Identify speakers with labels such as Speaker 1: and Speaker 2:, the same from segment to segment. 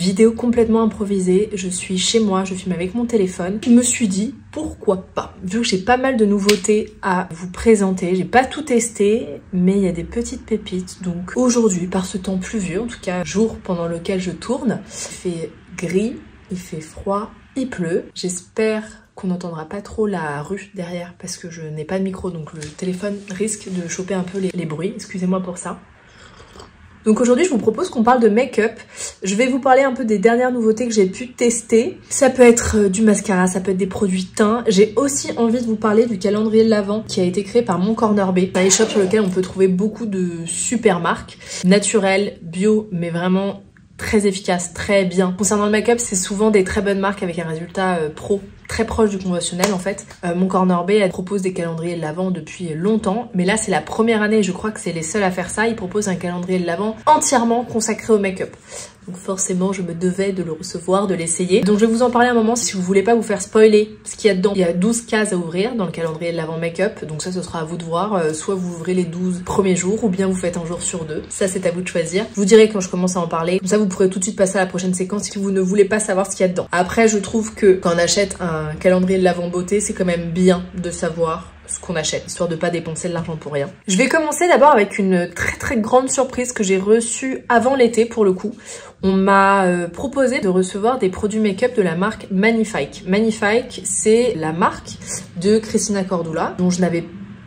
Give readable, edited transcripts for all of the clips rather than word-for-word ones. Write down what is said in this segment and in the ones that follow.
Speaker 1: Vidéo complètement improvisée, je suis chez moi, je filme avec mon téléphone. Je me suis dit, pourquoi pas? Vu que j'ai pas mal de nouveautés à vous présenter, j'ai pas tout testé, mais il y a des petites pépites. Donc aujourd'hui, par ce temps pluvieux, en tout cas jour pendant lequel je tourne, il fait gris, il fait froid, il pleut. J'espère qu'on n'entendra pas trop la rue derrière parce que je n'ai pas de micro, donc le téléphone risque de choper un peu les bruits. Excusez-moi pour ça. Donc aujourd'hui, je vous propose qu'on parle de make-up. Je vais vous parler un peu des dernières nouveautés que j'ai pu tester. Ça peut être du mascara, ça peut être des produits teints. J'ai aussi envie de vous parler du calendrier de l'Avent qui a été créé par Mon Corner B, un e-shop sur lequel on peut trouver beaucoup de super marques, naturelles, bio, mais vraiment très efficaces, très bien. Concernant le make-up, c'est souvent des très bonnes marques avec un résultat pro très proche du conventionnel en fait. Mon Corner B propose des calendriers de l'Avent depuis longtemps, mais là c'est la première année et je crois que c'est les seuls à faire ça. Ils proposent un calendrier de l'Avent entièrement consacré au make-up. Donc forcément je me devais de le recevoir, de l'essayer. Donc je vais vous en parler un moment si vous voulez pas vous faire spoiler ce qu'il y a dedans. Il y a 12 cases à ouvrir dans le calendrier de l'Avent make-up, donc ça ce sera à vous de voir. Soit vous ouvrez les 12 premiers jours ou bien vous faites un jour sur deux. Ça c'est à vous de choisir. Je vous dirai quand je commence à en parler. Comme ça vous pourrez tout de suite passer à la prochaine séquence si vous ne voulez pas savoir ce qu'il y a dedans. Après je trouve que quand on achète un calendrier de l'Avent beauté, c'est quand même bien de savoir ce qu'on achète, histoire de pas dépenser de l'argent pour rien. Je vais commencer d'abord avec une très grande surprise que j'ai reçue avant l'été pour le coup. On m'a proposé de recevoir des produits make-up de la marque Magnifique. Magnifique, c'est la marque de Cristina Cordula, dont je n'avais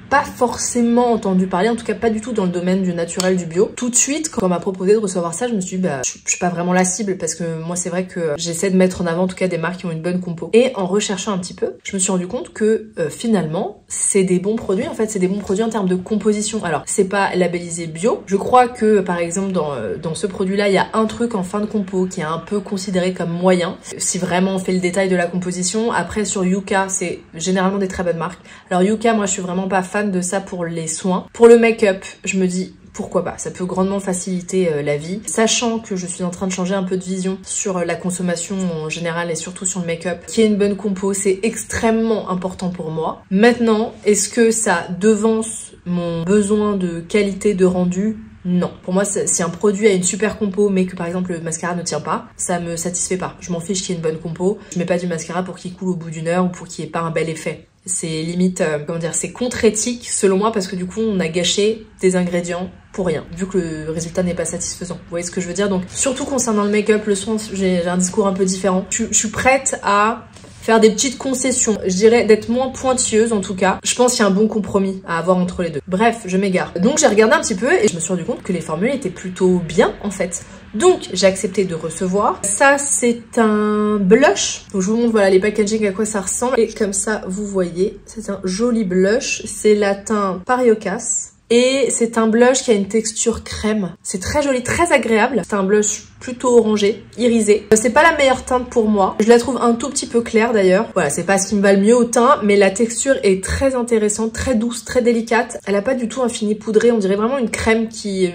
Speaker 1: pas forcément entendu parler, en tout cas pas du tout dans le domaine du naturel, du bio. Tout de suite, quand on m'a proposé de recevoir ça, je me suis dit, bah, je suis pas vraiment la cible parce que moi, c'est vrai que j'essaie de mettre en avant en tout cas des marques qui ont une bonne compo. Et en recherchant un petit peu, je me suis rendu compte que finalement, c'est des bons produits. En fait, c'est des bons produits en termes de composition. Alors, c'est pas labellisé bio. Je crois que, par exemple, dans ce produit-là, il y a un truc en fin de compo qui est un peu considéré comme moyen. Si vraiment on fait le détail de la composition. Après, sur Yuka, c'est généralement des très bonnes marques. Alors, Yuka, moi, je suis vraiment pas fan de ça pour les soins. Pour le make-up, je me dis pourquoi pas, ça peut grandement faciliter la vie. Sachant que je suis en train de changer un peu de vision sur la consommation en général et surtout sur le make-up, qui est une bonne compo, c'est extrêmement important pour moi. Maintenant, est-ce que ça devance mon besoin de qualité de rendu? Non. Pour moi, si un produit a une super compo, mais que par exemple le mascara ne tient pas, ça me satisfait pas. Je m'en fiche qu'il y ait une bonne compo. Je mets pas du mascara pour qu'il coule au bout d'une heure ou pour qu'il n'y ait pas un bel effet. C'est limite, comment dire, c'est contre-éthique selon moi parce que du coup on a gâché des ingrédients pour rien, vu que le résultat n'est pas satisfaisant. Vous voyez ce que je veux dire? Donc surtout concernant le make-up, le soin, j'ai un discours un peu différent. Je suis prête à faire des petites concessions, je dirais d'être moins pointilleuse en tout cas. Je pense qu'il y a un bon compromis à avoir entre les deux. Bref, je m'égare. Donc j'ai regardé un petit peu et je me suis rendu compte que les formules étaient plutôt bien en fait. Donc j'ai accepté de recevoir. Ça c'est un blush. Donc je vous montre voilà les packaging à quoi ça ressemble. Et comme ça vous voyez, c'est un joli blush. C'est la teinte Pariocas. Et c'est un blush qui a une texture crème. C'est très joli, très agréable. C'est un blush plutôt orangé, irisé. C'est pas la meilleure teinte pour moi. Je la trouve un tout petit peu claire d'ailleurs. Voilà, c'est pas ce qui me va le mieux au teint, mais la texture est très intéressante, très douce, très délicate. Elle a pas du tout un fini poudré, on dirait vraiment une crème qui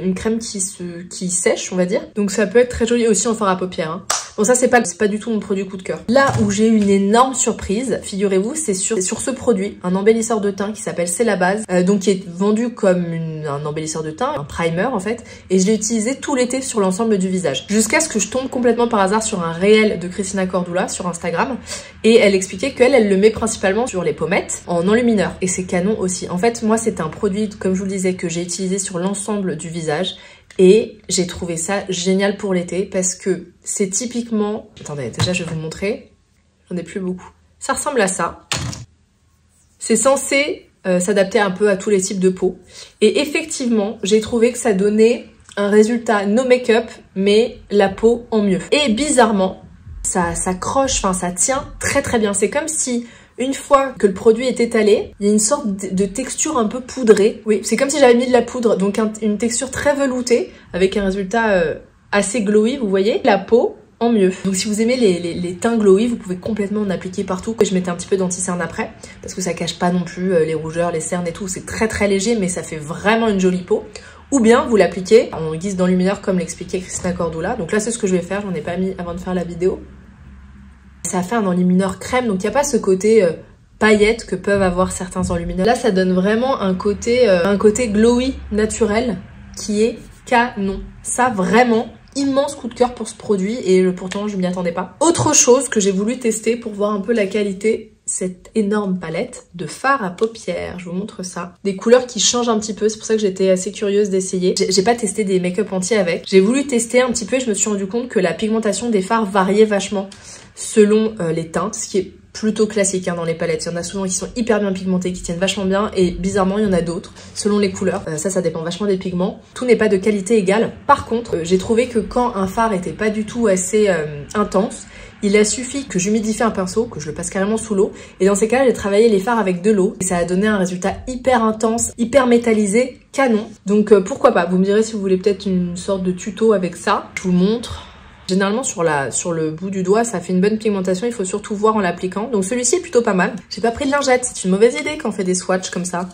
Speaker 1: sèche, on va dire. Donc ça peut être très joli aussi en fard à paupières. Hein. Bon ça c'est pas du tout mon produit coup de cœur. Là où j'ai eu une énorme surprise, figurez-vous, c'est sur ce produit, un embellisseur de teint qui s'appelle C'est la base, donc qui est vendu comme un embellisseur de teint, un primer en fait, et je l'ai utilisé tout l'été sur l'ensemble du visage. Jusqu'à ce que je tombe complètement par hasard sur un réel de Cristina Cordula sur Instagram, et elle expliquait qu'elle le met principalement sur les pommettes en enlumineur, et c'est canon aussi. En fait moi c'est un produit, comme je vous le disais, que j'ai utilisé sur l'ensemble du visage, et j'ai trouvé ça génial pour l'été parce que c'est typiquement... Attendez, déjà je vais vous montrer. J'en ai plus beaucoup. Ça ressemble à ça. C'est censé s'adapter un peu à tous les types de peau. Et effectivement, j'ai trouvé que ça donnait un résultat no make-up, mais la peau en mieux. Et bizarrement, ça croche, enfin ça tient très bien. C'est comme si... Une fois que le produit est étalé, il y a une sorte de texture un peu poudrée. Oui, c'est comme si j'avais mis de la poudre, donc une texture très veloutée, avec un résultat assez glowy, vous voyez. La peau en mieux. Donc si vous aimez les teints glowy, vous pouvez complètement en appliquer partout. Je mettais un petit peu d'anti-cerne après, parce que ça cache pas non plus les rougeurs, les cernes et tout. C'est très léger, mais ça fait vraiment une jolie peau. Ou bien vous l'appliquez en guise d'enlumineur, comme l'expliquait Cristina Cordula. Donc là, c'est ce que je vais faire, j'en ai pas mis avant de faire la vidéo. Ça fait un enlumineur crème, donc il n'y a pas ce côté paillettes que peuvent avoir certains enlumineurs. Là, ça donne vraiment un côté glowy naturel qui est canon. Ça, vraiment, immense coup de cœur pour ce produit et pourtant je m'y attendais pas. Autre chose que j'ai voulu tester pour voir un peu la qualité, cette énorme palette de fard à paupières. Je vous montre ça. Des couleurs qui changent un petit peu, c'est pour ça que j'étais assez curieuse d'essayer. J'ai pas testé des make-up entiers avec. J'ai voulu tester un petit peu et je me suis rendu compte que la pigmentation des fards variait vachement selon les teintes, ce qui est plutôt classique hein, dans les palettes. Il y en a souvent qui sont hyper bien pigmentés, qui tiennent vachement bien et bizarrement il y en a d'autres selon les couleurs. Ça dépend vachement des pigments. Tout n'est pas de qualité égale. Par contre, j'ai trouvé que quand un fard était pas du tout assez intense, il a suffi que j'humidifie un pinceau, que je le passe carrément sous l'eau. Et dans ces cas-là, j'ai travaillé les fards avec de l'eau. Et ça a donné un résultat hyper intense, hyper métallisé, canon. Donc pourquoi pas. Vous me direz si vous voulez peut-être une sorte de tuto avec ça. Je vous montre. Généralement sur le bout du doigt ça fait une bonne pigmentation, il faut surtout voir en l'appliquant. Donc celui-ci est plutôt pas mal. J'ai pas pris de lingette, c'est une mauvaise idée quand on fait des swatchs comme ça.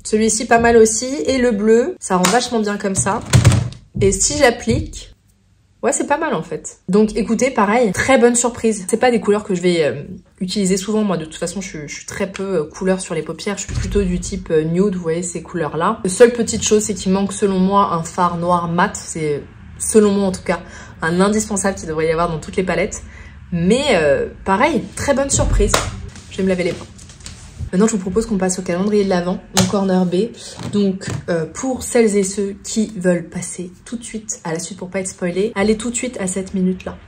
Speaker 1: Celui-ci pas mal aussi. Et le bleu, ça rend vachement bien comme ça. Et si j'applique, ouais c'est pas mal en fait. Donc écoutez, pareil, très bonne surprise. C'est pas des couleurs que je vais utiliser souvent. Moi de toute façon je suis très peu couleur sur les paupières. Je suis plutôt du type nude, vous voyez ces couleurs là. La seule petite chose c'est qu'il manque selon moi un fard noir mat. C'est selon moi en tout cas un indispensable qu'il devrait y avoir dans toutes les palettes. Mais pareil, très bonne surprise. Je vais me laver les mains. Maintenant, je vous propose qu'on passe au calendrier de l'Avent, mon corner B. Donc, pour celles et ceux qui veulent passer tout de suite à la suite pour pas être spoilés, allez tout de suite à cette minute-là.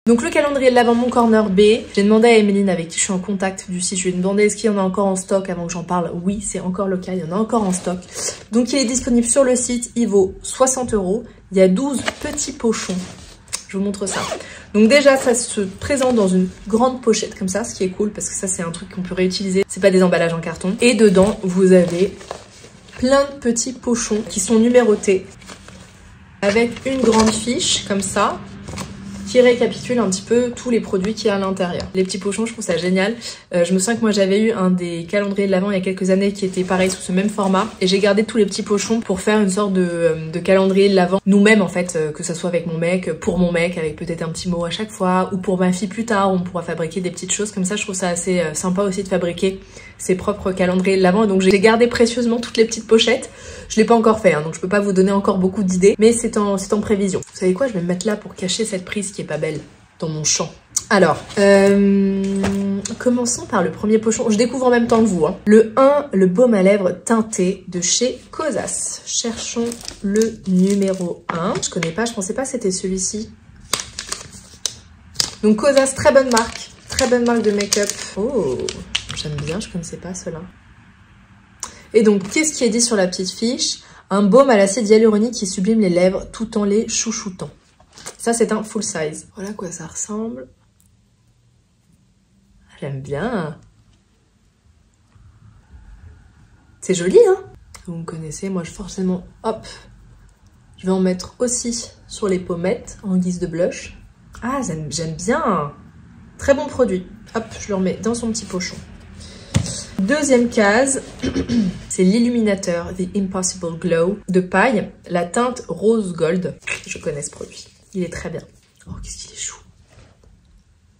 Speaker 1: Donc, le calendrier de l'Avent, mon corner B. J'ai demandé à Emeline, avec qui je suis en contact du site, je lui ai demandé est-ce qu'il y en a encore en stock avant que j'en parle. Oui, c'est encore le cas, il y en a encore en stock. Donc, il est disponible sur le site, il vaut 60 €. Il y a 12 petits pochons. Je vous montre ça. Donc déjà, ça se présente dans une grande pochette comme ça, ce qui est cool parce que ça, c'est un truc qu'on peut réutiliser. C'est pas des emballages en carton. Et dedans, vous avez plein de petits pochons qui sont numérotés avec une grande fiche comme ça qui récapitule un petit peu tous les produits qu'il y a à l'intérieur. Les petits pochons, je trouve ça génial. Je me souviens que moi j'avais eu un des calendriers de l'Avent il y a quelques années qui était pareil sous ce même format et j'ai gardé tous les petits pochons pour faire une sorte de calendrier de l'Avent nous-mêmes en fait, que ce soit avec mon mec, pour mon mec, avec peut-être un petit mot à chaque fois, ou pour ma fille plus tard, on pourra fabriquer des petites choses comme ça. Je trouve ça assez sympa aussi de fabriquer ses propres calendriers de l'Avent. Donc j'ai gardé précieusement toutes les petites pochettes. Je l'ai pas encore fait, hein, donc je peux pas vous donner encore beaucoup d'idées, mais c'est en prévision. Vous savez quoi, je vais me mettre là pour cacher cette prise qui est pas belle dans mon champ. Alors, commençons par le premier pochon. Je découvre en même temps que vous. Hein. Le 1, le baume à lèvres teinté de chez Kosas. Cherchons le numéro 1. Je connais pas, je pensais pas que c'était celui-ci. Donc Kosas, très bonne marque de make-up. Oh, j'aime bien, je connaissais pas cela. Et donc, qu'est-ce qui est dit sur la petite fiche? Un baume à l'acide hyaluronique qui sublime les lèvres tout en les chouchoutant. Ça, c'est un full size. Voilà à quoi ça ressemble. J'aime bien. C'est joli, hein? Vous me connaissez, moi, forcément, hop, je vais en mettre aussi sur les pommettes en guise de blush. Ah, j'aime bien. Très bon produit. Hop, je le remets dans son petit pochon. Deuxième case, c'est l'illuminateur The Impossible Glow de paille, la teinte rose gold. Je connais ce produit, il est très bien. Oh, qu'est-ce qu'il est chou.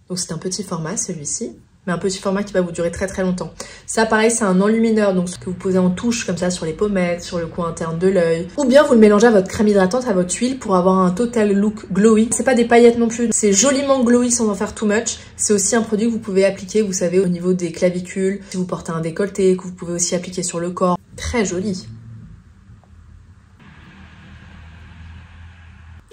Speaker 1: Donc c'est un petit format celui-ci, mais un petit format qui va vous durer très très longtemps. Ça pareil, c'est un enlumineur, donc ce que vous posez en touche comme ça sur les pommettes, sur le coin interne de l'œil. Ou bien vous le mélangez à votre crème hydratante, à votre huile pour avoir un total look glowy. C'est pas des paillettes non plus, c'est joliment glowy sans en faire too much. C'est aussi un produit que vous pouvez appliquer, vous savez, au niveau des clavicules, si vous portez un décolleté, que vous pouvez aussi appliquer sur le corps. Très joli.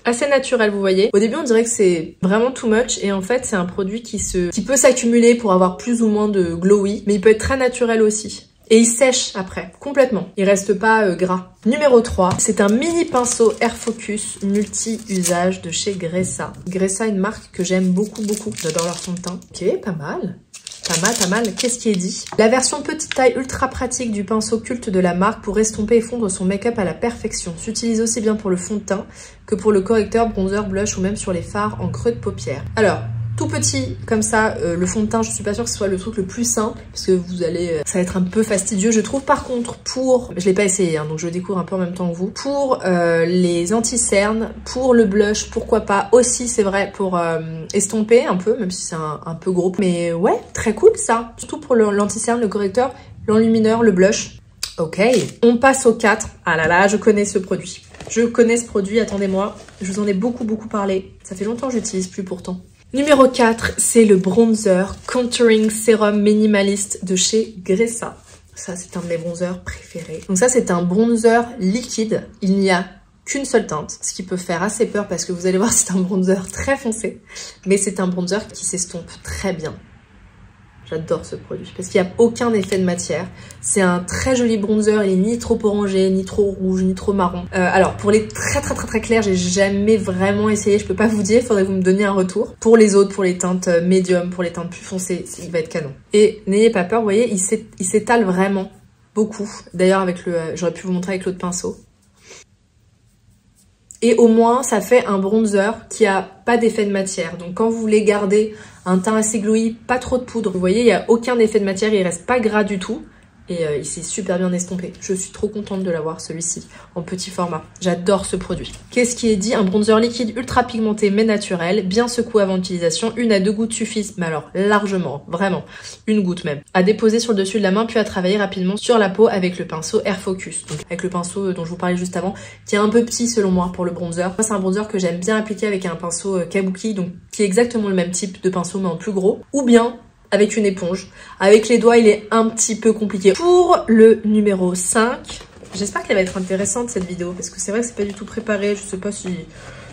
Speaker 1: Assez naturel, vous voyez. Au début, on dirait que c'est vraiment too much et en fait, c'est un produit qui peut s'accumuler pour avoir plus ou moins de glowy, mais il peut être très naturel aussi. Et il sèche après, complètement. Il reste pas gras. Numéro 3, c'est un mini pinceau Air Focus multi-usage de chez Gressa. Gressa, une marque que j'aime beaucoup, beaucoup. J'adore leur fond de teint. Ok, pas mal. Pas mal. Qu'est-ce qui est dit? La version petite taille ultra pratique du pinceau culte de la marque pour estomper et fondre son make-up à la perfection. S'utilise aussi bien pour le fond de teint que pour le correcteur, bronzer, blush ou même sur les fards en creux de paupières. Alors, tout petit comme ça, le fond de teint, je suis pas sûre que ce soit le truc le plus simple parce que vous allez, ça va être un peu fastidieux je trouve. Par contre, je l'ai pas essayé hein, donc je découvre un peu en même temps que vous. Pour les anti-cernes, pour le blush, pourquoi pas aussi, c'est vrai, pour estomper un peu, même si c'est un peu gros. Mais ouais, très cool ça. Surtout pour l'anti-cerne, le correcteur, l'enlumineur, le blush. Ok, on passe au 4. Ah là là, je connais ce produit. Je connais ce produit, attendez-moi. Je vous en ai beaucoup parlé. Ça fait longtemps que j'utilise plus pourtant. Numéro 4, c'est le bronzer Contouring Serum Minimaliste de chez Gressa. Ça, c'est un de mes bronzers préférés. Donc ça, c'est un bronzer liquide. Il n'y a qu'une seule teinte, ce qui peut faire assez peur parce que vous allez voir, c'est un bronzer très foncé. Mais c'est un bronzer qui s'estompe très bien. J'adore ce produit parce qu'il n'y a aucun effet de matière. C'est un très joli bronzer, il est ni trop orangé, ni trop rouge, ni trop marron. Alors pour les très clairs, j'ai jamais vraiment essayé, je peux pas vous dire, il faudrait que vous me donniez un retour. Pour les autres, pour les teintes médium, pour les teintes plus foncées, il va être canon. Et n'ayez pas peur, vous voyez, il s'étale vraiment beaucoup. D'ailleurs avec j'aurais pu vous montrer avec l'autre pinceau. Et au moins, ça fait un bronzer qui a pas d'effet de matière. Donc quand vous voulez garder un teint assez glowy, pas trop de poudre, vous voyez, il n'y a aucun effet de matière, il reste pas gras du tout. Et il s'est super bien estompé. Je suis trop contente de l'avoir, celui-ci, en petit format. J'adore ce produit. Qu'est-ce qui est dit? Un bronzer liquide ultra pigmenté mais naturel, bien secoué avant utilisation. 1 à 2 gouttes suffisent, mais alors largement, vraiment, une goutte même. À déposer sur le dessus de la main, puis à travailler rapidement sur la peau avec le pinceau Air Focus. Donc avec le pinceau dont je vous parlais juste avant, qui est un peu petit selon moi pour le bronzer. Moi, c'est un bronzer que j'aime bien appliquer avec un pinceau Kabuki, donc qui est exactement le même type de pinceau mais en plus gros. Ou bien avec une éponge. Avec les doigts, il est un petit peu compliqué. Pour le numéro 5, j'espère qu'elle va être intéressante cette vidéo, parce que c'est vrai que c'est pas du tout préparé. Je sais pas si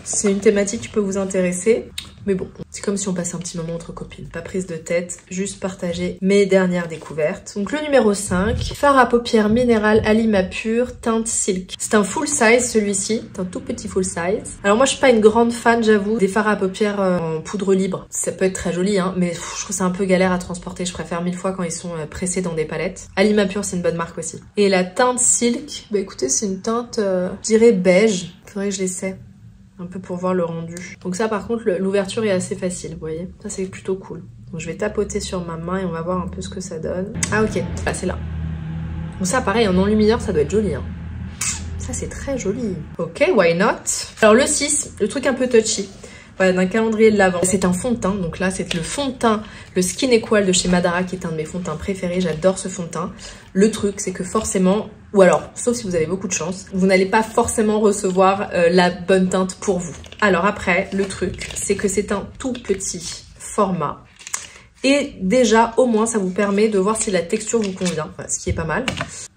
Speaker 1: c'est une thématique qui peut vous intéresser. Mais bon, c'est comme si on passait un petit moment entre copines. Pas prise de tête, juste partager mes dernières découvertes. Donc le numéro 5, fard à paupières minéral Alima Pure, teinte Silk. C'est un full size celui-ci, c'est un tout petit full size. Alors moi je suis pas une grande fan, j'avoue, des fards à paupières en poudre libre. Ça peut être très joli, hein, mais je trouve ça un peu galère à transporter. Je préfère 1000 fois quand ils sont pressés dans des palettes. Alima Pure, c'est une bonne marque aussi. Et la teinte Silk, bah écoutez, c'est une teinte, je dirais beige. Faudrait que je l'essaie. Un peu pour voir le rendu. Donc ça par contre l'ouverture est assez facile, vous voyez. Ça c'est plutôt cool. Donc je vais tapoter sur ma main et on va voir un peu ce que ça donne. Ah ok, ah, c'est là. Donc ça pareil en enlumineur ça doit être joli hein. Ça c'est très joli. Ok, why not? Alors le 6, le truc un peu touchy. Voilà, d'un calendrier de l'Avent. C'est un fond de teint, donc là c'est le fond de teint, le Skin Equal de chez Madara qui est un de mes fonds de teint préférés, j'adore ce fond de teint. Le truc c'est que forcément, ou alors, sauf si vous avez beaucoup de chance, vous n'allez pas forcément recevoir la bonne teinte pour vous. Alors après, le truc c'est que c'est un tout petit format. Et déjà, au moins, ça vous permet de voir si la texture vous convient, ce qui est pas mal.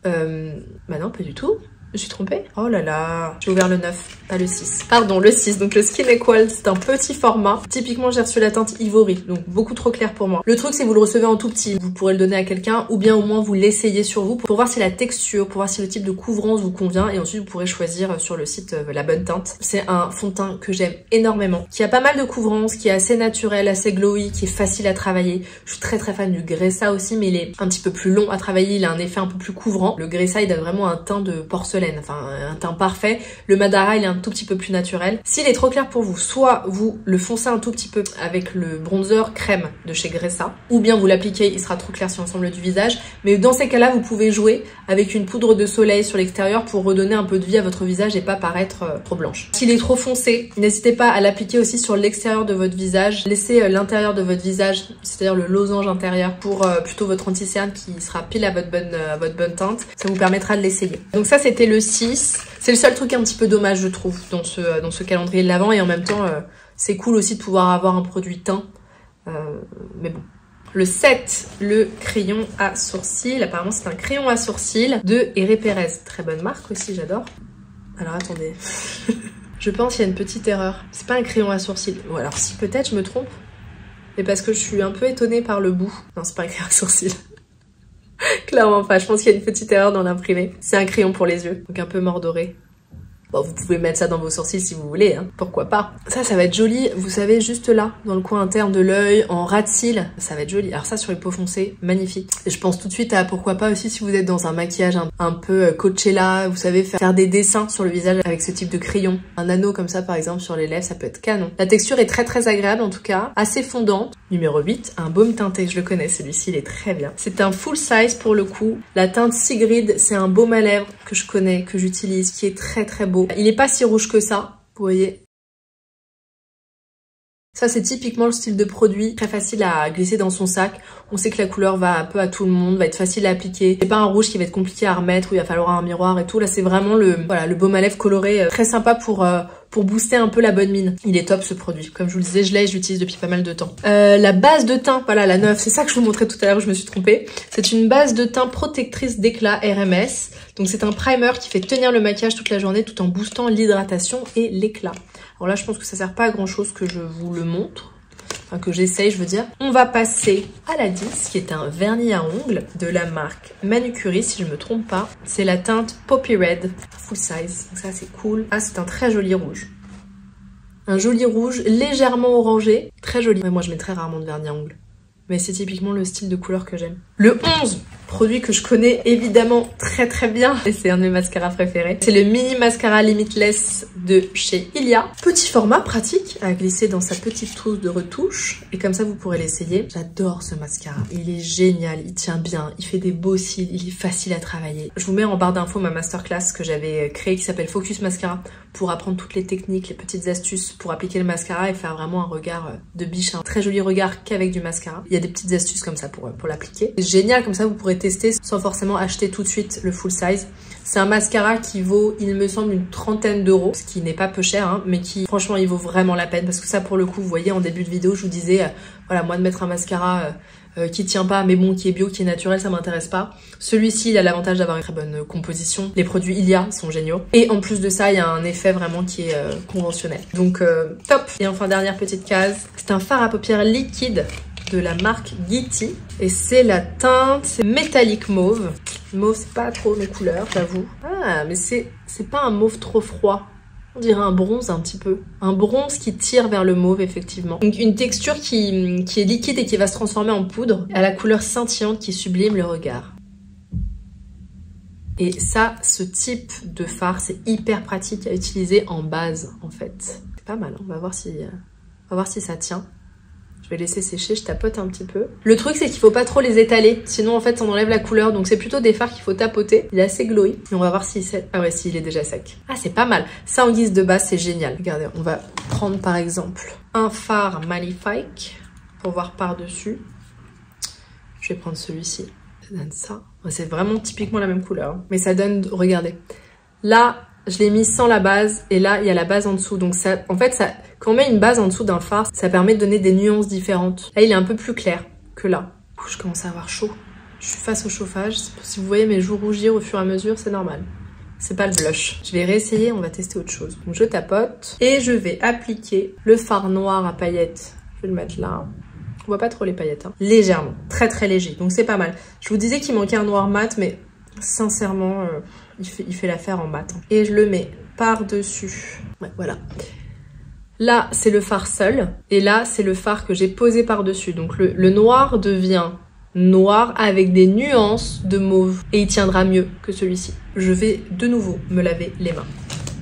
Speaker 1: Bah non, pas du tout. Je suis trompée? Oh là là, j'ai ouvert le 9, pas le 6. Pardon, le 6, donc le Skin Equal, c'est un petit format. Typiquement, j'ai reçu la teinte Ivory, donc beaucoup trop clair pour moi. Le truc, c'est que vous le recevez en tout petit. Vous pourrez le donner à quelqu'un, ou bien au moins vous l'essayez sur vous pour voir si la texture, pour voir si le type de couvrance vous convient, et ensuite vous pourrez choisir sur le site la bonne teinte. C'est un fond de teint que j'aime énormément, qui a pas mal de couvrance, qui est assez naturel, assez glowy, qui est facile à travailler. Je suis très fan du Gressa aussi, mais il est un petit peu plus long à travailler, il a un effet un peu plus couvrant. Le Gressa, il donne vraiment un teint de porcelaine. Enfin un teint parfait. Le Madara il est un tout petit peu plus naturel. S'il est trop clair pour vous, soit vous le foncez un tout petit peu avec le bronzer crème de chez Gressa, ou bien vous l'appliquez, il sera trop clair sur l'ensemble du visage. Mais dans ces cas-là, vous pouvez jouer avec une poudre de soleil sur l'extérieur pour redonner un peu de vie à votre visage et pas paraître trop blanche. S'il est trop foncé, n'hésitez pas à l'appliquer aussi sur l'extérieur de votre visage. Laissez l'intérieur de votre visage, c'est-à-dire le losange intérieur, pour plutôt votre anti-cerne qui sera pile à votre bonne teinte. Ça vous permettra de l'essayer. Donc ça c'était le 6. C'est le seul truc un petit peu dommage je trouve dans ce calendrier de l'Avent, et en même temps c'est cool aussi de pouvoir avoir un produit teint, mais bon. Le 7, le crayon à sourcils. Apparemment c'est un crayon à sourcils de Herré Pérez, très bonne marque aussi, j'adore. Alors attendez, je pense qu'il y a une petite erreur, c'est pas un crayon à sourcils, ou alors si peut-être je me trompe, mais parce que je suis un peu étonnée par le bout. Non, c'est pas un crayon à sourcils. Clairement pas, je pense qu'il y a une petite erreur dans l'imprimé. C'est un crayon pour les yeux, donc un peu mordoré. Bon, vous pouvez mettre ça dans vos sourcils si vous voulez, hein. Pourquoi pas. Ça va être joli, vous savez, juste là, dans le coin interne de l'œil, en ras de cils, ça va être joli. Alors ça, sur les peaux foncées, magnifique. Et je pense tout de suite à pourquoi pas aussi si vous êtes dans un maquillage un peu Coachella, vous savez, faire des dessins sur le visage avec ce type de crayon. Un anneau comme ça, par exemple, sur les lèvres, ça peut être canon. La texture est très agréable, en tout cas, assez fondante. Numéro 8, un baume teinté, je le connais, celui-ci, il est très bien. C'est un full size pour le coup. La teinte Sigrid, c'est un baume à lèvres que je connais, que j'utilise, qui est très beau. Il est pas si rouge que ça, vous voyez. Ça c'est typiquement le style de produit très facile à glisser dans son sac. On sait que la couleur va un peu à tout le monde, va être facile à appliquer. C'est pas un rouge qui va être compliqué à remettre où il va falloir un miroir et tout. Là c'est vraiment le baume à lèvres coloré très sympa pour booster un peu la bonne mine. Il est top ce produit. Comme je vous le disais, je l'utilise depuis pas mal de temps. La base de teint, voilà la neuve, c'est ça que je vous montrais tout à l'heure, je me suis trompée. C'est une base de teint protectrice d'éclat RMS. Donc c'est un primer qui fait tenir le maquillage toute la journée tout en boostant l'hydratation et l'éclat. Alors là je pense que ça sert pas à grand chose que je vous le montre. Enfin que j'essaye je veux dire. On va passer à la 10 qui est un vernis à ongles de la marque Manucurie si je me trompe pas. C'est la teinte Poppy Red full size. Donc ça c'est cool. Ah c'est un très joli rouge. Un joli rouge légèrement orangé. Très joli. Ouais, moi je mets très rarement de vernis à ongles. Mais c'est typiquement le style de couleur que j'aime. Le 11, produit que je connais évidemment très bien, et c'est un de mes mascaras préférés. C'est le mini mascara Limitless de chez Ilia. Petit format pratique à glisser dans sa petite trousse de retouche, et comme ça vous pourrez l'essayer. J'adore ce mascara, il est génial, il tient bien, il fait des beaux cils, il est facile à travailler. Je vous mets en barre d'infos ma masterclass que j'avais créée qui s'appelle Focus Mascara pour apprendre toutes les techniques, les petites astuces pour appliquer le mascara et faire vraiment un regard de biche, un très joli regard qu'avec du mascara. Il y a des petites astuces comme ça pour l'appliquer. C'est génial, comme ça vous pourrez tester sans forcément acheter tout de suite le full size. C'est un mascara qui vaut, il me semble, une trentaine d'euros, ce qui n'est pas peu cher, hein, mais qui, franchement, il vaut vraiment la peine. Parce que ça, pour le coup, vous voyez, en début de vidéo, je vous disais, voilà, moi de mettre un mascara qui tient pas, mais bon, qui est bio, qui est naturel, ça m'intéresse pas. Celui-ci, il a l'avantage d'avoir une très bonne composition. Les produits Ilia sont géniaux. Et en plus de ça, il y a un effet vraiment qui est conventionnel. Donc, top. Et enfin, dernière petite case, c'est un fard à paupières liquide de la marque Gitty et c'est la teinte métallique mauve. Mauve c'est pas trop mes couleurs j'avoue. Ah mais c'est pas un mauve trop froid. On dirait un bronze un petit peu. Un bronze qui tire vers le mauve effectivement. Donc une texture qui est liquide et qui va se transformer en poudre à la couleur scintillante qui sublime le regard. Et ça, ce type de fard c'est hyper pratique à utiliser en base en fait. C'est pas mal, on va voir si ça tient. Je vais laisser sécher, je tapote un petit peu. Le truc c'est qu'il faut pas trop les étaler, sinon en fait ça enlève la couleur. Donc c'est plutôt des fards qu'il faut tapoter. Il est assez glowy. Et on va voir s'il sait. Ah ouais, si, il est déjà sec. Ah c'est pas mal. Ça en guise de base c'est génial. Regardez, on va prendre par exemple un fard magnifique pour voir par-dessus. Je vais prendre celui-ci. Ça donne ça. C'est vraiment typiquement la même couleur. Mais ça donne, regardez. Là, je l'ai mis sans la base et là il y a la base en dessous. Donc ça, en fait, quand on met une base en dessous d'un fard, ça permet de donner des nuances différentes. Là il est un peu plus clair que là. Je commence à avoir chaud. Je suis face au chauffage. Si vous voyez mes joues rougir au fur et à mesure, c'est normal. C'est pas le blush. Je vais réessayer, on va tester autre chose. Donc je tapote et je vais appliquer le fard noir à paillettes. Je vais le mettre là. On voit pas trop les paillettes, hein. Légèrement, très léger. Donc c'est pas mal. Je vous disais qu'il manquait un noir mat, mais sincèrement, il fait l'affaire en mat. Et je le mets par-dessus. Ouais, voilà. Là, c'est le fard seul. Et là, c'est le fard que j'ai posé par-dessus. Donc le noir devient noir avec des nuances de mauve. Et il tiendra mieux que celui-ci. Je vais de nouveau me laver les mains.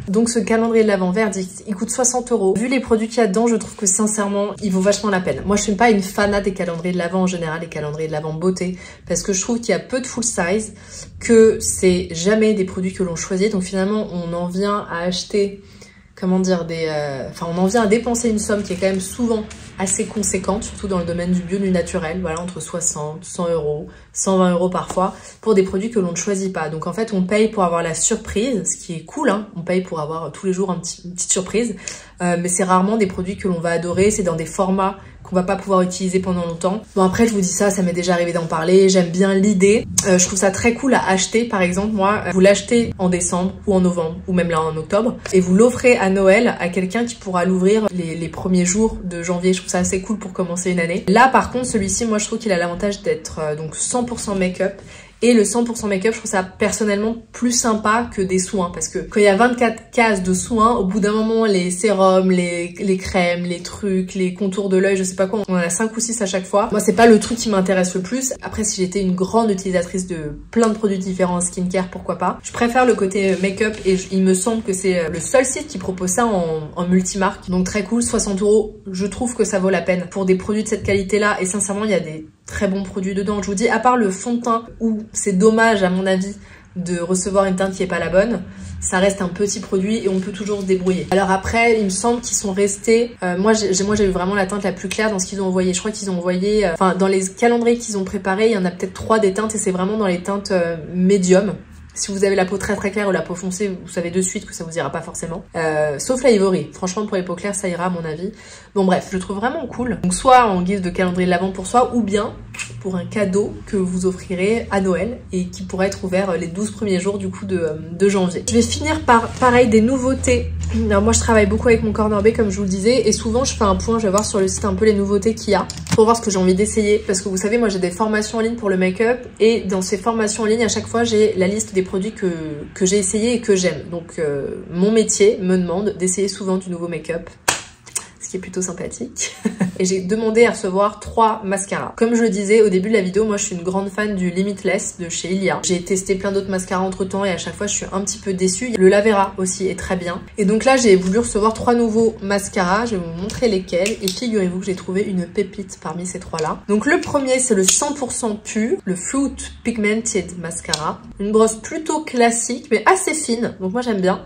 Speaker 1: Donc ce calendrier de l'Avent Verdict, il coûte 60 €. Vu les produits qu'il y a dedans, je trouve que sincèrement, il vaut vachement la peine. Moi, je suis pas une fanat des calendriers de l'Avent en général, les calendriers de l'Avent beauté, parce que je trouve qu'il y a peu de full size, que c'est jamais des produits que l'on choisit. Donc finalement, on en vient à acheter, comment dire, on en vient à dépenser une somme qui est quand même souvent assez conséquente, surtout dans le domaine du bio, du naturel, voilà, entre 60, 100 €, 120 € parfois, pour des produits que l'on ne choisit pas. Donc en fait, on paye pour avoir la surprise, ce qui est cool, hein, on paye pour avoir tous les jours une petite surprise, mais c'est rarement des produits que l'on va adorer, c'est dans des formats qu'on va pas pouvoir utiliser pendant longtemps. Bon après je vous dis ça m'est déjà arrivé d'en parler, j'aime bien l'idée. Je trouve ça très cool à acheter par exemple, moi vous l'achetez en décembre ou en novembre ou même là en octobre et vous l'offrez à Noël à quelqu'un qui pourra l'ouvrir les premiers jours de janvier. Je trouve ça assez cool pour commencer une année. Là par contre celui-ci moi je trouve qu'il a l'avantage d'être donc 100% make-up. Et le 100% make-up, je trouve ça personnellement plus sympa que des soins. Parce que quand il y a 24 cases de soins, au bout d'un moment, les sérums, les crèmes, les trucs, les contours de l'œil, je sais pas quoi, on en a 5 ou 6 à chaque fois. Moi, c'est pas le truc qui m'intéresse le plus. Après, si j'étais une grande utilisatrice de plein de produits différents en skincare, pourquoi pas. Je préfère le côté make-up et il me semble que c'est le seul site qui propose ça en multimarque. Donc très cool, 60 €. Je trouve que ça vaut la peine pour des produits de cette qualité-là. Et sincèrement, il y a des très bons produits dedans. Je vous dis, à part le fond de teint où c'est dommage à mon avis de recevoir une teinte qui est pas la bonne. Ça reste un petit produit et on peut toujours se débrouiller. Alors après, il me semble qu'ils sont restés... moi, j'ai eu vraiment la teinte la plus claire dans ce qu'ils ont envoyé. Je crois qu'ils ont envoyé... Enfin, dans les calendriers qu'ils ont préparés, il y en a peut-être 3 des teintes et c'est vraiment dans les teintes médium. Si vous avez la peau très très claire ou la peau foncée, vous savez de suite que ça vous ira pas forcément. Sauf la Ivory. Franchement, pour les peaux claires, ça ira à mon avis. Bon bref, je le trouve vraiment cool. Donc soit en guise de calendrier de l'Avent pour soi, ou bien pour un cadeau que vous offrirez à Noël et qui pourrait être ouvert les 12 premiers jours du coup de janvier. Je vais finir par, pareil, des nouveautés. Alors moi, je travaille beaucoup avec mon Corner B, comme je vous le disais, et souvent, je fais un point, je vais voir sur le site un peu les nouveautés qu'il y a pour voir ce que j'ai envie d'essayer. Parce que vous savez, moi, j'ai des formations en ligne pour le make-up et dans ces formations en ligne, à chaque fois, j'ai la liste des produits que j'ai essayé et que j'aime. Donc, mon métier me demande d'essayer souvent du nouveau make-up, ce qui est plutôt sympathique. Et j'ai demandé à recevoir 3 mascaras. Comme je le disais au début de la vidéo, moi je suis une grande fan du Limitless de chez Ilia. J'ai testé plein d'autres mascaras entre temps et à chaque fois je suis un petit peu déçue. Le Lavera aussi est très bien. Et donc là j'ai voulu recevoir 3 nouveaux mascaras. Je vais vous montrer lesquels. Et figurez-vous que j'ai trouvé une pépite parmi ces 3 là. Donc le premier c'est le 100% pur, le Fruit Pigmented Mascara. Une brosse plutôt classique mais assez fine. Donc moi j'aime bien.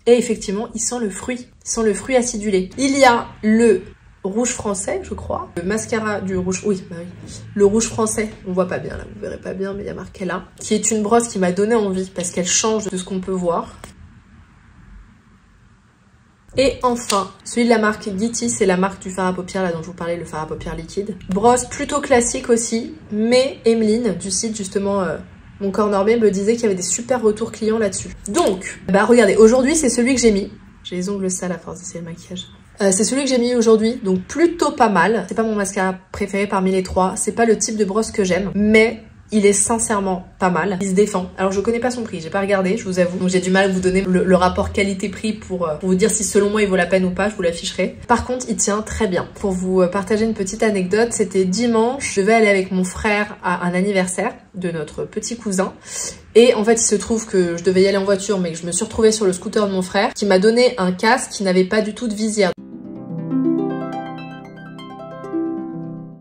Speaker 1: Et effectivement, il sent le fruit. Il sent le fruit acidulé. Il y a le rouge français, je crois. Le mascara du rouge... Oui, bah oui. Le rouge français. On voit pas bien, là. Vous verrez pas bien, mais il y a marqué là. Qui est une brosse qui m'a donné envie parce qu'elle change de ce qu'on peut voir. Et enfin, celui de la marque Gitty, c'est la marque du fard à paupières, là dont je vous parlais, le fard à paupières liquide. Brosse plutôt classique aussi, mais Emeline, du site justement... Mon Corner B me disait qu'il y avait des super retours clients là-dessus. Donc, bah regardez, aujourd'hui c'est celui que j'ai mis. J'ai les ongles sales à force d'essayer le maquillage. C'est celui que j'ai mis aujourd'hui, donc plutôt pas mal. C'est pas mon mascara préféré parmi les 3. C'est pas le type de brosse que j'aime, mais il est sincèrement pas mal. Il se défend. Alors je connais pas son prix, j'ai pas regardé, je vous avoue. Donc j'ai du mal à vous donner le rapport qualité-prix pour vous dire si selon moi il vaut la peine ou pas, je vous l'afficherai. Par contre, il tient très bien. Pour vous partager une petite anecdote, c'était dimanche, je devais aller avec mon frère à un anniversaire de notre petit cousin. Et en fait, il se trouve que je devais y aller en voiture, mais que je me suis retrouvée sur le scooter de mon frère, qui m'a donné un casque qui n'avait pas du tout de visière.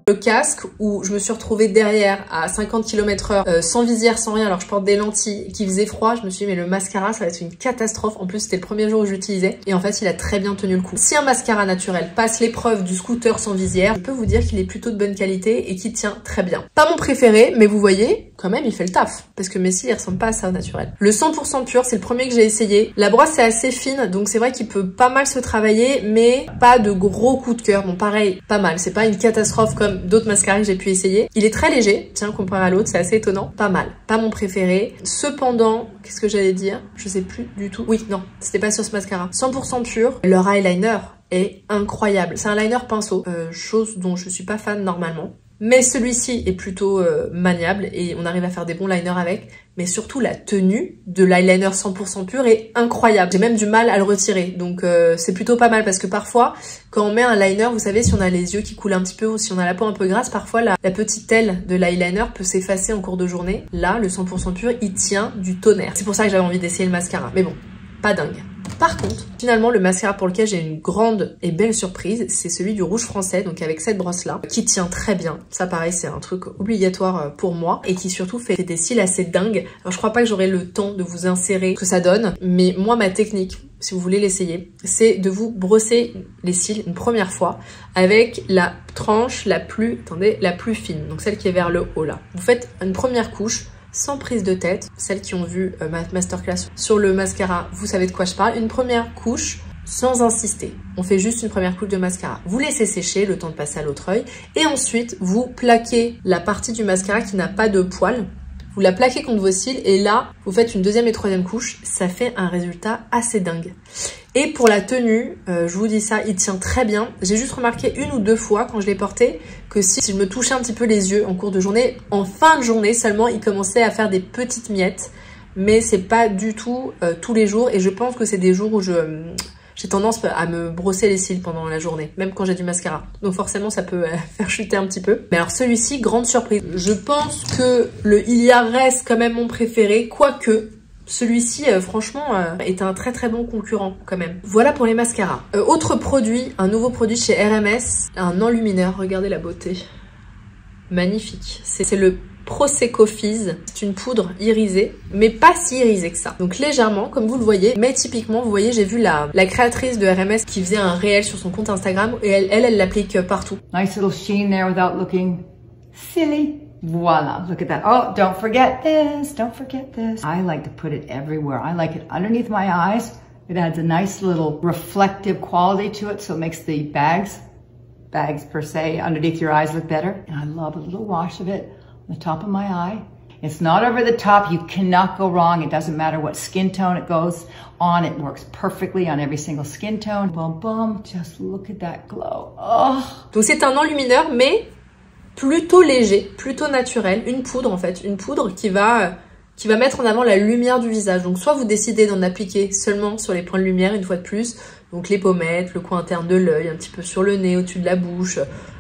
Speaker 1: Le casque où je me suis retrouvée derrière à 50 km/h sans visière, sans rien, alors je porte des lentilles, qui faisait froid, je me suis dit mais le mascara ça va être une catastrophe. En plus c'était le premier jour où j'utilisais et en fait il a très bien tenu le coup. Si un mascara naturel passe l'épreuve du scooter sans visière, je peux vous dire qu'il est plutôt de bonne qualité et qu'il tient très bien. Pas mon préféré, mais vous voyez, quand même il fait le taf, parce que mes cils ils ressemblent pas à ça au naturel. Le 100% pur, c'est le premier que j'ai essayé. La brosse est assez fine, donc c'est vrai qu'il peut pas mal se travailler, mais pas de gros coups de cœur. Bon pareil, pas mal, c'est pas une catastrophe comme d'autres mascaras que j'ai pu essayer. Il est très léger, tiens, comparé à l'autre, c'est assez étonnant. Pas mal, pas mon préféré. Cependant, qu'est-ce que j'allais dire? Je sais plus du tout. Oui, non, c'était pas sur ce mascara. 100% pur, leur eyeliner est incroyable. C'est un liner pinceau, chose dont je suis pas fan normalement. Mais celui-ci est plutôt maniable et on arrive à faire des bons liners avec. Mais surtout, la tenue de l'eyeliner 100% pur est incroyable. J'ai même du mal à le retirer. Donc, c'est plutôt pas mal parce que parfois, quand on met un liner, vous savez, si on a les yeux qui coulent un petit peu ou si on a la peau un peu grasse, parfois, la petite aile de l'eyeliner peut s'effacer en cours de journée. Là, le 100% pur, il tient du tonnerre. C'est pour ça que j'avais envie d'essayer le mascara. Mais bon, pas dingue. Par contre, finalement, le mascara pour lequel j'ai une grande et belle surprise, c'est celui du rouge français, donc avec cette brosse-là, qui tient très bien. Ça, pareil, c'est un truc obligatoire pour moi et qui surtout fait des cils assez dingues. Alors, je crois pas que j'aurai le temps de vous insérer ce que ça donne, mais moi, ma technique, si vous voulez l'essayer, c'est de vous brosser les cils une première fois avec la tranche la plus, attendez, la plus fine, donc celle qui est vers le haut là. Vous faites une première couche, sans prise de tête. Celles qui ont vu ma masterclass sur le mascara, vous savez de quoi je parle. Une première couche sans insister. On fait juste une première couche de mascara. Vous laissez sécher le temps de passer à l'autre œil. Et ensuite, vous plaquez la partie du mascara qui n'a pas de poils. Vous la plaquez contre vos cils et là, vous faites une deuxième et troisième couche. Ça fait un résultat assez dingue. Et pour la tenue, je vous dis ça, il tient très bien. J'ai juste remarqué une ou deux fois quand je l'ai porté que si je me touchais un petit peu les yeux en cours de journée, en fin de journée seulement, il commençait à faire des petites miettes. Mais c'est pas du tout tous les jours et je pense que c'est des jours où j'ai tendance à me brosser les cils pendant la journée, même quand j'ai du mascara. Donc forcément, ça peut faire chuter un petit peu. Mais alors celui-ci, grande surprise. Je pense que le Ilia reste quand même mon préféré, quoique celui-ci, franchement, est un très très bon concurrent quand même. Voilà pour les mascaras. Autre produit, un nouveau produit chez RMS, un enlumineur. Regardez la beauté. Magnifique. C'est le Prosecco Fizz. C'est une poudre irisée, mais pas si irisée que ça. Donc légèrement, comme vous le voyez, mais typiquement, vous voyez, j'ai vu la créatrice de RMS qui faisait un réel sur son compte Instagram et elle l'applique partout.
Speaker 2: Nice little sheen there without looking silly. Voila, look at that. Oh, don't forget this, don't forget this. I like to put it everywhere. I like it underneath my eyes. It adds a nice little reflective quality to it, so it makes the bags per se, underneath your eyes look better. And I love a little wash of it on the top of my eye. It's not over the top. You cannot go wrong. It doesn't matter what skin tone it goes on. It works perfectly on every single skin tone. Boom, boom. Just look at that glow. Oh.
Speaker 1: Donc c'est un enlumineur, mais plutôt léger, plutôt naturel. Une poudre en fait. Une poudre qui va mettre en avant la lumière du visage. Donc soit vous décidez d'en appliquer seulement sur les points de lumière une fois de plus. Donc les pommettes, le coin interne de l'œil, un petit peu sur le nez, au-dessus de la bouche,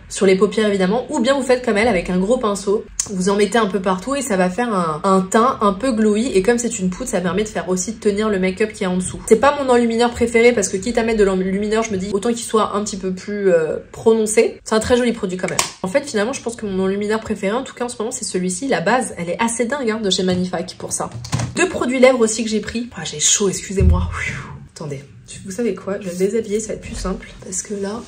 Speaker 1: sur les paupières évidemment, ou bien vous faites comme elle avec un gros pinceau, vous en mettez un peu partout et ça va faire un teint un peu glowy, et comme c'est une poudre, ça permet de faire aussi tenir le make-up qui est en dessous. C'est pas mon enlumineur préféré parce que quitte à mettre de l'enlumineur, je me dis autant qu'il soit un petit peu plus prononcé. C'est un très joli produit quand même. En fait finalement je pense que mon enlumineur préféré, en tout cas en ce moment, c'est celui-ci. La base, elle est assez dingue hein, de chez Magnifique pour ça. 2 produits lèvres aussi que j'ai pris. Ah, j'ai chaud, excusez-moi. Attendez, vous savez quoi, je vais me déshabiller, ça va être plus simple parce que là...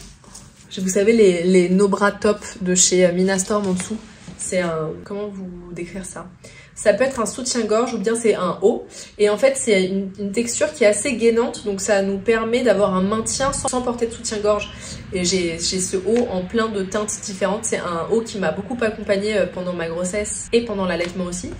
Speaker 1: Vous savez les No Bra Top de chez Minastorm en dessous, c'est un... Comment vous décrire ça? Ça peut être un soutien-gorge ou bien c'est un haut. Et en fait, c'est une texture qui est assez gainante, donc ça nous permet d'avoir un maintien sans porter de soutien-gorge. Et j'ai ce haut en plein de teintes différentes. C'est un haut qui m'a beaucoup accompagnée pendant ma grossesse et pendant l'allaitement aussi.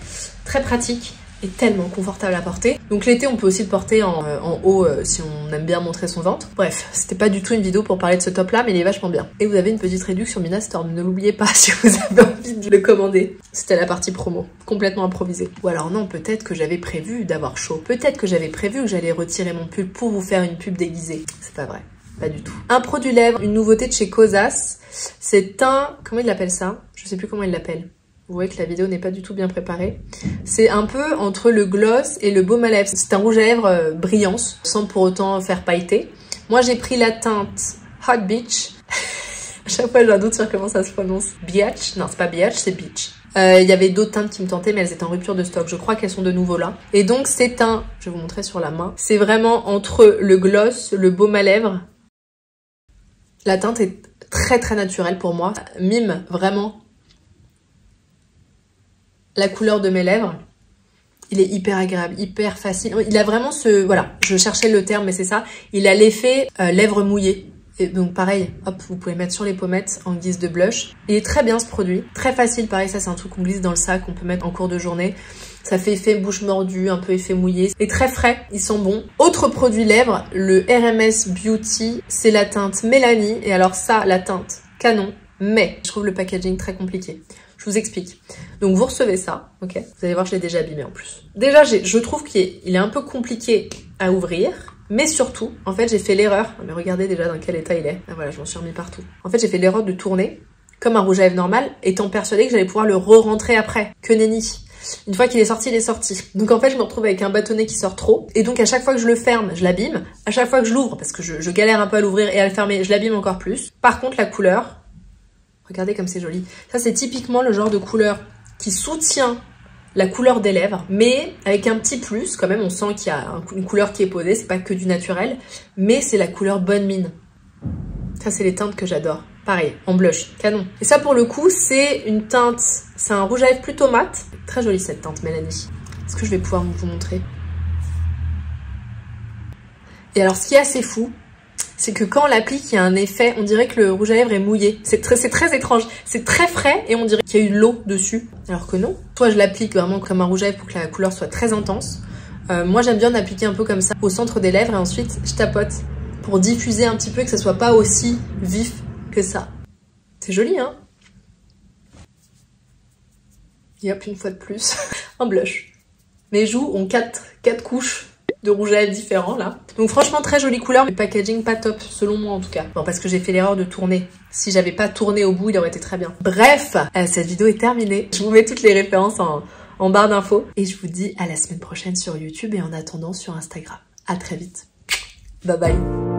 Speaker 1: Très pratique. Et tellement confortable à porter. Donc l'été on peut aussi le porter en haut si on aime bien montrer son ventre. Bref, c'était pas du tout une vidéo pour parler de ce top là, mais il est vachement bien. Et vous avez une petite réduction sur Minastorm, ne l'oubliez pas si vous avez envie de le commander. C'était la partie promo, complètement improvisée. Ou alors non, peut-être que j'avais prévu d'avoir chaud. Peut-être que j'avais prévu que j'allais retirer mon pull pour vous faire une pub déguisée. C'est pas vrai, pas du tout. Un produit lèvres, une nouveauté de chez Kosas. C'est un... Comment il l'appelle ça? Je sais plus comment il l'appelle. Vous voyez que la vidéo n'est pas du tout bien préparée. C'est un peu entre le gloss et le baume à lèvres. C'est un rouge à lèvres brillance, sans pour autant faire pailleter. Moi, j'ai pris la teinte Hot Beach. À chaque fois, j'ai un doute sur comment ça se prononce. Beach. Non, c'est pas Beach, c'est Beach. Il y avait d'autres teintes qui me tentaient, mais elles étaient en rupture de stock. Je crois qu'elles sont de nouveau là. Et donc, c'est un... Je vais vous montrer sur la main. C'est vraiment entre le gloss, le baume à lèvres. La teinte est très très naturelle pour moi. Mime vraiment la couleur de mes lèvres. Il est hyper agréable, hyper facile. Il a vraiment ce... Voilà, je cherchais le terme, mais c'est ça. Il a l'effet lèvres mouillées. Et donc pareil, hop, vous pouvez mettre sur les pommettes en guise de blush. Il est très bien ce produit. Très facile, pareil, ça c'est un truc qu'on glisse dans le sac, qu'on peut mettre en cours de journée. Ça fait effet bouche mordue, un peu effet mouillé. Et très frais, ils sont bons. Autre produit lèvres, le RMS Beauty. C'est la teinte Mélanie. Et alors ça, la teinte canon. Mais je trouve le packaging très compliqué. Je vous explique. Donc vous recevez ça, ok? Vous allez voir, je l'ai déjà abîmé en plus. Déjà, je trouve qu'il est un peu compliqué à ouvrir, mais surtout, en fait, j'ai fait l'erreur. Mais regardez déjà dans quel état il est. Ah, voilà, je m'en suis remis partout. En fait, j'ai fait l'erreur de tourner comme un rouge à lèvres normal, étant persuadée que j'allais pouvoir le re-rentrer après. Que nenni. Une fois qu'il est sorti, il est sorti. Donc en fait, je me retrouve avec un bâtonnet qui sort trop. Et donc à chaque fois que je le ferme, je l'abîme. À chaque fois que je l'ouvre, parce que je galère un peu à l'ouvrir et à le fermer, je l'abîme encore plus. Par contre, la couleur... Regardez comme c'est joli. Ça, c'est typiquement le genre de couleur qui soutient la couleur des lèvres, mais avec un petit plus. Quand même, on sent qu'il y a une couleur qui est posée. C'est pas que du naturel, mais c'est la couleur bonne mine. Ça, c'est les teintes que j'adore. Pareil, en blush, canon. Et ça, pour le coup, c'est une teinte... C'est un rouge à lèvres plutôt mat. Très jolie, cette teinte, Mélanie. Est-ce que je vais pouvoir vous montrer? Et alors, ce qui est assez fou, c'est que quand on l'applique, il y a un effet, on dirait que le rouge à lèvres est mouillé. C'est très étrange. C'est très frais et on dirait qu'il y a eu de l'eau dessus. Alors que non. Soit je l'applique vraiment comme un rouge à lèvres pour que la couleur soit très intense. Moi, j'aime bien l'appliquer un peu comme ça au centre des lèvres et ensuite je tapote pour diffuser un petit peu et que ça soit pas aussi vif que ça. C'est joli, hein? Et hop, une fois de plus, un blush. Mes joues ont 4 couches de rouge à lèvres différents là. Donc franchement très jolie couleur, mais le packaging pas top selon moi en tout cas. Bon, parce que j'ai fait l'erreur de tourner. Si j'avais pas tourné au bout, il aurait été très bien. Bref, cette vidéo est terminée. Je vous mets toutes les références en barre d'infos. Et je vous dis à la semaine prochaine sur YouTube et en attendant sur Instagram. À très vite. Bye bye.